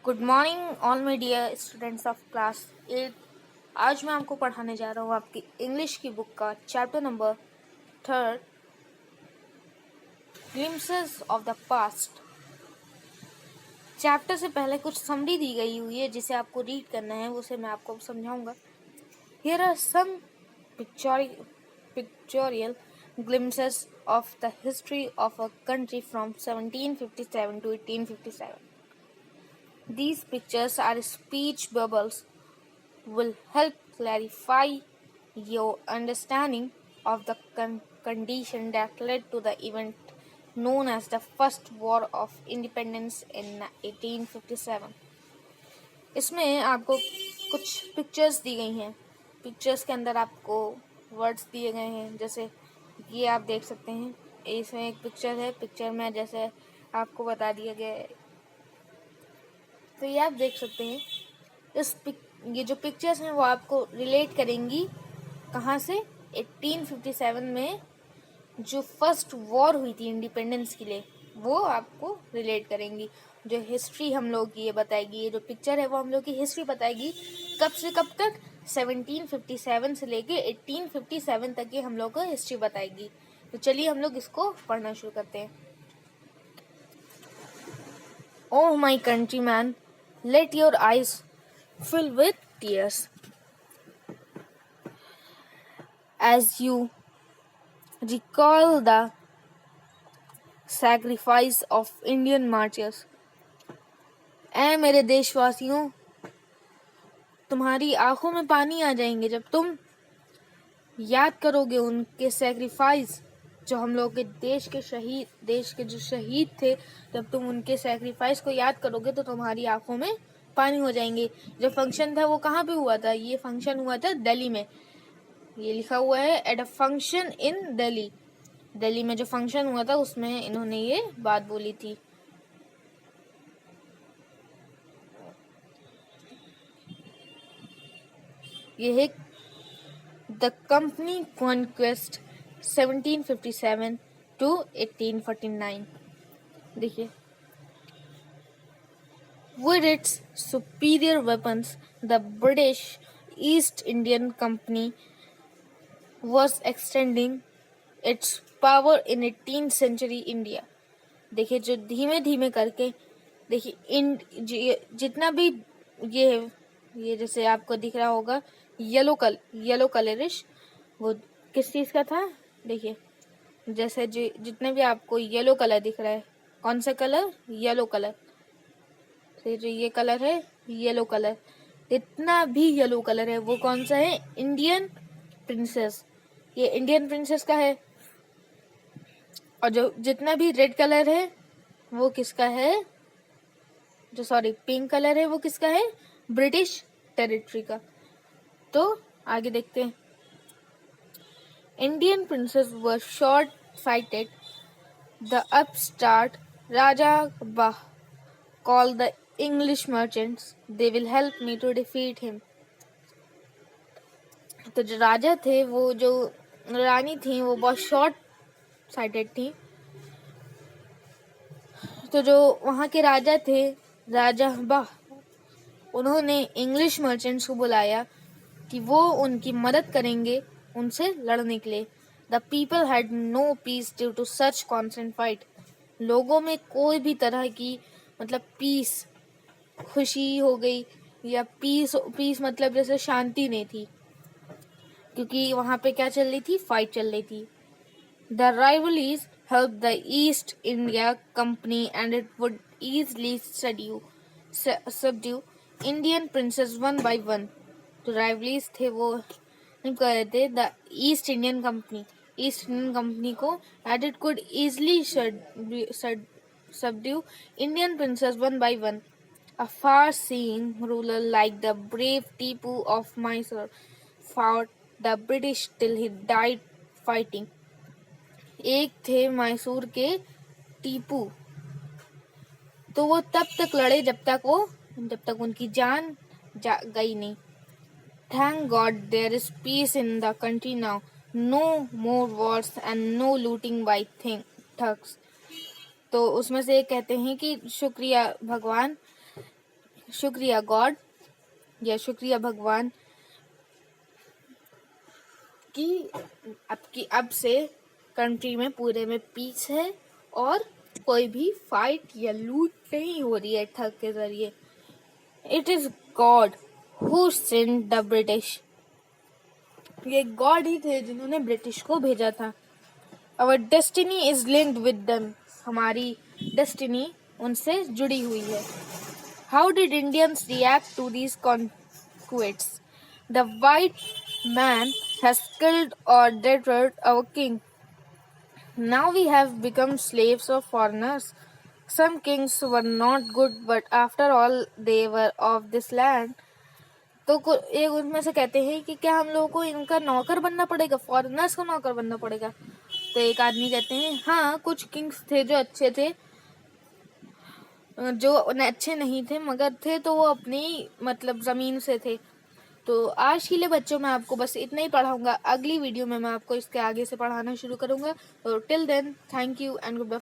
Good morning all my dear students of class 8। आज मैं आपको पढ़ाने जा रहा हूँ आपकी इंग्लिश की बुक का chapter number 3, glimpses of the past. Chapter से पहले कुछ समरी दी गई हुई है जिसे आपको रीड करना है, उसे मैं आपको समझाऊंगा। Here are some pictorial glimpses of the history of a country from 1757 to 1857. These pictures are speech bubbles will help clarify your understanding of the condition that led to the event known as the First War of Independence in 1857. इसमें आपको कुछ pictures दी गई हैं। Pictures के अंदर आपको words दिए गए हैं, जैसे ये आप देख सकते हैं। इसमें एक पिक्चर है, पिक्चर में जैसे आपको बता दिया गया है, तो ये आप देख सकते हैं। ये जो पिक्चर्स हैं वो आपको रिलेट करेंगी कहाँ से, 1857 में जो फर्स्ट वॉर हुई थी इंडिपेंडेंस के लिए, वो आपको रिलेट करेंगी। जो हिस्ट्री हम लोग की ये बताएगी, ये जो पिक्चर है वो हम लोग की हिस्ट्री बताएगी, कब से कब तक, 1757 से लेके 1857 तक की हम लोग को हिस्ट्री बताएगी। तो चलिए हम लोग इसको पढ़ना शुरू करते हैं। Oh my country man, let your eyes fill with tears as you recall the sacrifice of Indian martyrs. ऐ मेरे देशवासियों, तुम्हारी आंखों में पानी आ जाएंगे जब तुम याद करोगे उनके सैक्रिफाइस, जो हम लोग के देश के जो शहीद थे, जब तुम उनके सैक्रिफाइस को याद करोगे तो तुम्हारी आंखों में पानी हो जाएंगे। जो फंक्शन था वो कहाँ पे हुआ था? ये फंक्शन हुआ था दिल्ली में। ये लिखा हुआ है at a function in Delhi. Delhi में जो फंक्शन हुआ था उसमें इन्होंने ये बात बोली थी। ये है द कंपनी कॉन्क्वेस्ट 1757 to 1849। देखिए, with its superior weapons, the British East Indian Company was extending its power in 18th century India। देखिए, जो धीमे धीमे करके, देखिए जितना भी ये जैसे आपको दिख रहा होगा येलो कलरिश, वो किस चीज का था? देखिए, जैसे जितने भी आपको येलो कलर दिख रहा है, कौन सा कलर? Yellow colour. तो जो ये कलर है येलो कलर, जितना भी येलो कलर है वो कौन सा है? Indian princess. ये इंडियन प्रिंसेस का है। और जो जितना भी रेड कलर है वो किसका है? पिंक कलर है वो किसका है? ब्रिटिश टेरिटरी का। तो आगे देखते हैं। Indian princes were short sighted. The upstart raja बाह call the English merchants, they will help me to defeat him। तो जो राजा थे, वो जो रानी थी, वो बहुत शॉर्ट साइटेड थी। तो जो वहाँ के राजा थे, राजा बाह, उन्होंने इंग्लिश मर्चेंट्स को बुलाया कि वो उनकी मदद करेंगे उनसे लड़ने के लिए। The people had no peace due to such constant fight. लोगों में कोई भी तरह की पीस, खुशी हो गई या पीस मतलब जैसे शांति नहीं थी, क्योंकि वहां पे क्या चल रही थी? फाइट चल रही थी। The rivalries help the East India Company and it would easily subdue Indian princes one by one. जो राइवलीज थे वो कर रहे थे द ईस्ट इंडियन कंपनी को, and it could easily subdue Indian princes one by one. A far-seeing ruler like the brave Tipu of Mysore fought the British till he died fighting। एक थे मैसूर के टीपू, तो वो तब तक लड़े जब तक उनकी जान गई नहीं। Thank God there is peace in the country now. No more wars and no looting by thugs। तो उसमें से कहते हैं कि शुक्रिया भगवान, शुक्रिया गॉड या शुक्रिया भगवान कि अब से कंट्री में पूरे में पीस है और कोई भी फाइट या लूट नहीं हो रही है ठग के जरिए. It is God who sent the British. ये गॉड ही थे जिन्होंने ब्रिटिश को भेजा था. Our destiny is linked with them. हमारी डेस्टिनी उनसे जुड़ी हुई है. How did Indians react to these conquests? The white man has killed or deterred our king. Now we have become slaves of foreigners. Some kings were not good, but after all, they were of this land. तो एक उनमें से कहते हैं कि क्या हम लोगों को इनका नौकर बनना पड़ेगा, फॉरेनर्स का नौकर बनना पड़ेगा? तो एक आदमी कहते हैं हाँ, कुछ किंग्स थे जो अच्छे थे, जो अच्छे नहीं थे मगर थे तो वो अपनी मतलब जमीन से थे. तो आज के लिए बच्चों मैं आपको बस इतना ही पढ़ाऊंगा. अगली वीडियो में मैं आपको इसके आगे से पढ़ाना शुरू करूंगा. तो till then thank you and good bye.